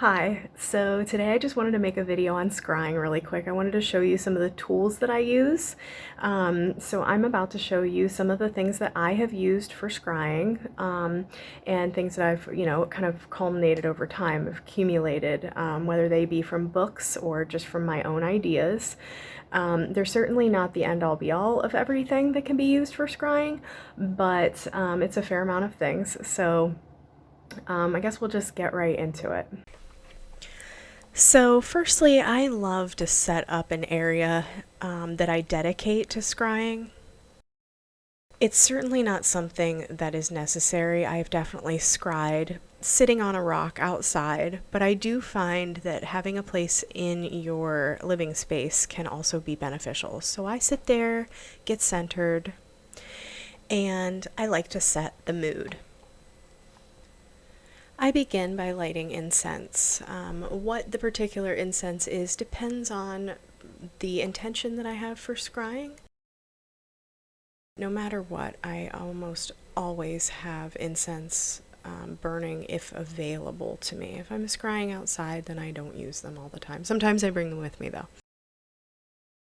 Hi, so today I just wanted to make a video on scrying really quick. I wanted to show you some of the tools that I use. So I'm about to show you some of the things that I have used for scrying and things that I've, kind of culminated over time, accumulated, whether they be from books or just from my own ideas. They're certainly not the end all be all of everything that can be used for scrying, but it's a fair amount of things. So I guess we'll just get right into it. So, firstly, I love to set up an area that I dedicate to scrying. It's certainly not something that is necessary. I've definitely scryed sitting on a rock outside, but I do find that having a place in your living space can also be beneficial. So I sit there, get centered, and I like to set the mood. I begin by lighting incense. What the particular incense is depends on the intention that I have for scrying. No matter what, I almost always have incense burning if available to me. If I'm scrying outside, then I don't use them all the time. Sometimes I bring them with me though.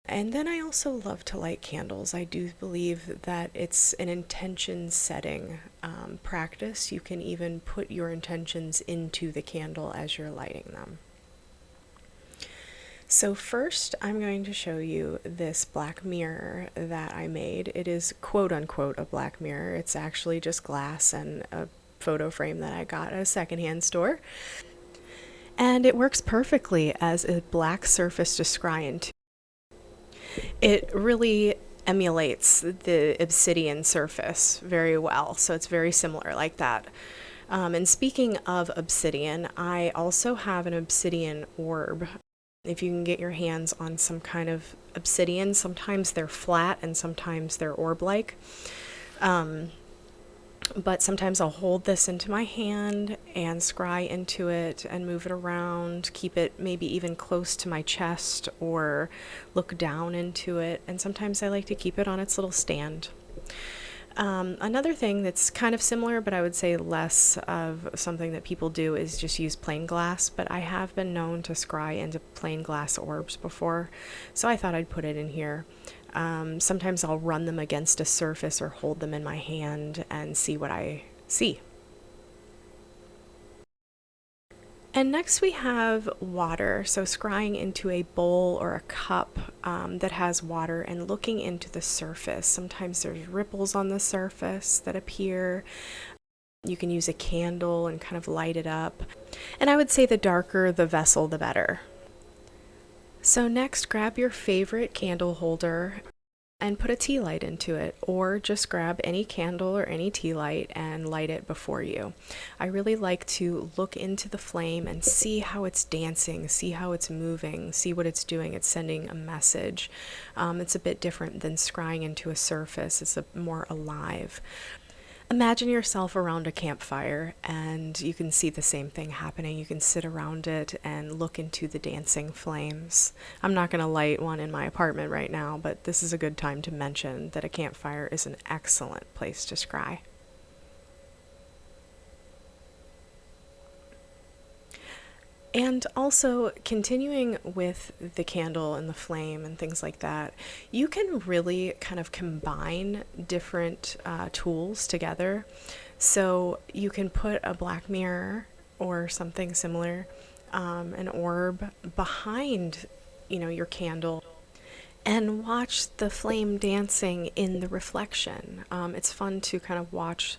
And then I also love to light candles. I do believe that it's an intention setting practice. You can even put your intentions into the candle as you're lighting them. So first, I'm going to show you this black mirror that I made. It is quote unquote a black mirror. It's actually just glass and a photo frame that I got at a secondhand store. And it works perfectly as a black surface to scry into. It really emulates the obsidian surface very well, so it's very similar like that. And speaking of obsidian, I also have an obsidian orb. If you can get your hands on some kind of obsidian, sometimes they're flat and sometimes they're orb-like. But sometimes I'll hold this into my hand and scry into it and move it around, keep it maybe even close to my chest or look down into it. And sometimes I like to keep it on its little stand. Another thing that's kind of similar, but I would say less of something that people do, is just use plain glass. But I have been known to scry into plain glass orbs before, so I thought I'd put it in here. Sometimes I'll run them against a surface or hold them in my hand and see what I see. And next we have water, so scrying into a bowl or a cup that has water and looking into the surface. Sometimes there's ripples on the surface that appear. You can use a candle and kind of light it up. And I would say the darker the vessel, the better. So next, grab your favorite candle holder and put a tea light into it, or just grab any candle or any tea light and light it before you. I really like to look into the flame and see how it's dancing, see how it's moving, see what it's doing. It's sending a message. It's a bit different than scrying into a surface. It's more alive. Imagine yourself around a campfire and you can see the same thing happening. You can sit around it and look into the dancing flames. I'm not going to light one in my apartment right now, but this is a good time to mention that a campfire is an excellent place to scry. And also, continuing with the candle and the flame and things like that, you can really kind of combine different tools together. So you can put a black mirror or something similar, an orb behind, your candle, and watch the flame dancing in the reflection. It's fun to kind of watch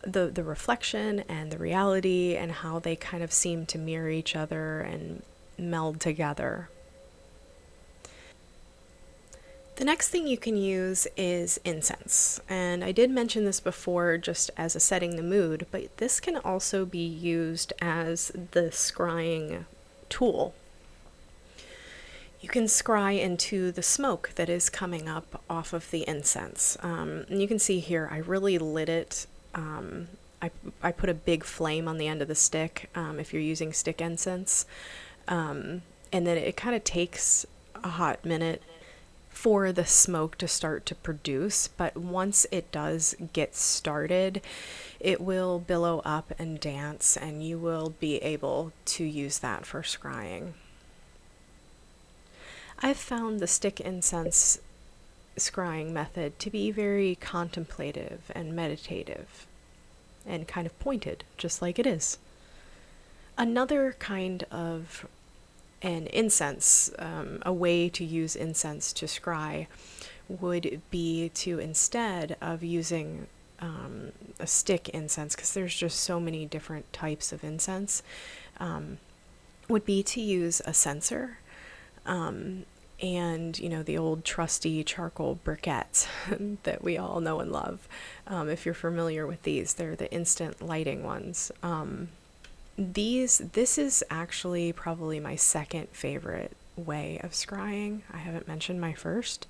the reflection and the reality and how they kind of seem to mirror each other and meld together. The next thing you can use is incense. And I did mention this before just as a setting the mood, but this can also be used as the scrying tool. You can scry into the smoke that is coming up off of the incense. And you can see here, I really lit it. I put a big flame on the end of the stick if you're using stick incense. And then it kind of takes a hot minute for the smoke to start to produce, but once it does get started, it will billow up and dance, and you will be able to use that for scrying. I've found the stick incense scrying method to be very contemplative and meditative and kind of pointed, just like it is. Another kind of an incense, a way to use incense to scry would be to, instead of using a stick incense, because there's just so many different types of incense, would be to use a censer. And the old trusty charcoal briquettes that we all know and love. If you're familiar with these, they're the instant lighting ones. This is actually probably my second favorite way of scrying. I haven't mentioned my first.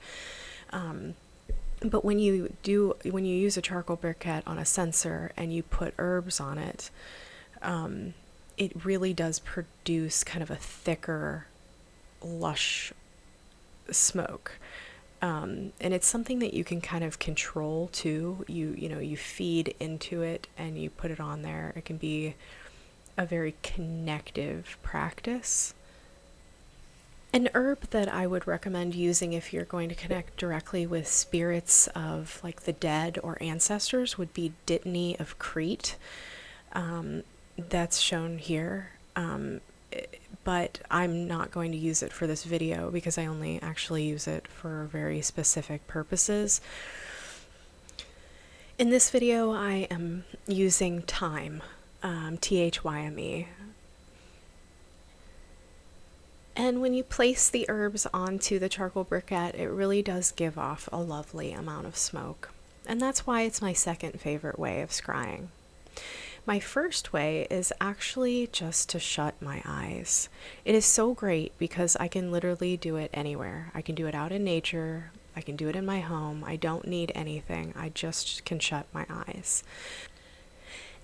But when you use a charcoal briquette on a censer and you put herbs on it, it really does produce kind of a thicker, lush smoke. And it's something that you can kind of control too. You feed into it and you put it on there. It can be a very connective practice. An herb that I would recommend using if you're going to connect directly with spirits of like the dead or ancestors would be Dittany of Crete. That's shown here. But I'm not going to use it for this video because I only actually use it for very specific purposes. In this video, I am using thyme, Thyme. And when you place the herbs onto the charcoal briquette, it really does give off a lovely amount of smoke. And that's why it's my second favorite way of scrying. My first way is actually just to shut my eyes. It is so great because I can literally do it anywhere. I can do it out in nature. I can do it in my home. I don't need anything. I just can shut my eyes.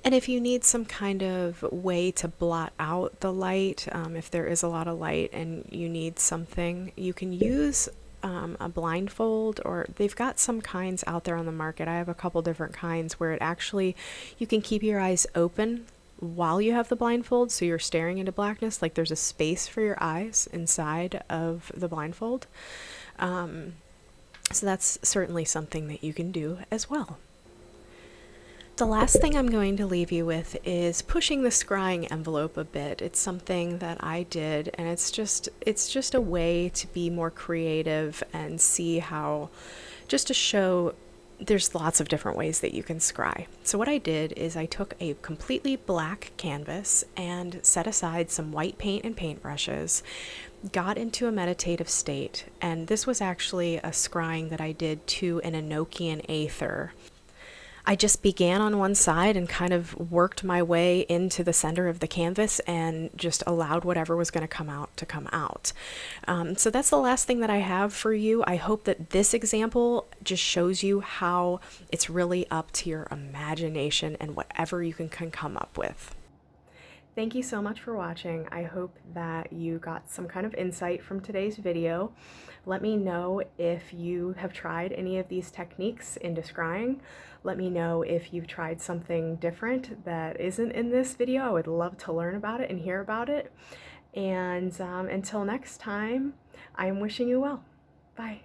And if you need some kind of way to blot out the light, if there is a lot of light and you need something, you can use a blindfold, or they've got some kinds out there on the market. I have a couple different kinds where it actually, you can keep your eyes open while you have the blindfold, so you're staring into blackness, like there's a space for your eyes inside of the blindfold. So that's certainly something that you can do as well. The last thing I'm going to leave you with is pushing the scrying envelope a bit. It's something that I did, and it's just a way to be more creative and see how, just to show there's lots of different ways that you can scry. So what I did is I took a completely black canvas and set aside some white paint and paintbrushes, got into a meditative state, and this was actually a scrying that I did to an Enochian aether. I just began on one side and kind of worked my way into the center of the canvas and just allowed whatever was going to come out to come out. So that's the last thing that I have for you. I hope that this example just shows you how it's really up to your imagination and whatever you can come up with. Thank you so much for watching. I hope that you got some kind of insight from today's video. Let me know if you have tried any of these techniques into scrying. Let me know if you've tried something different that isn't in this video. I would love to learn about it and hear about it. And until next time, I am wishing you well. Bye.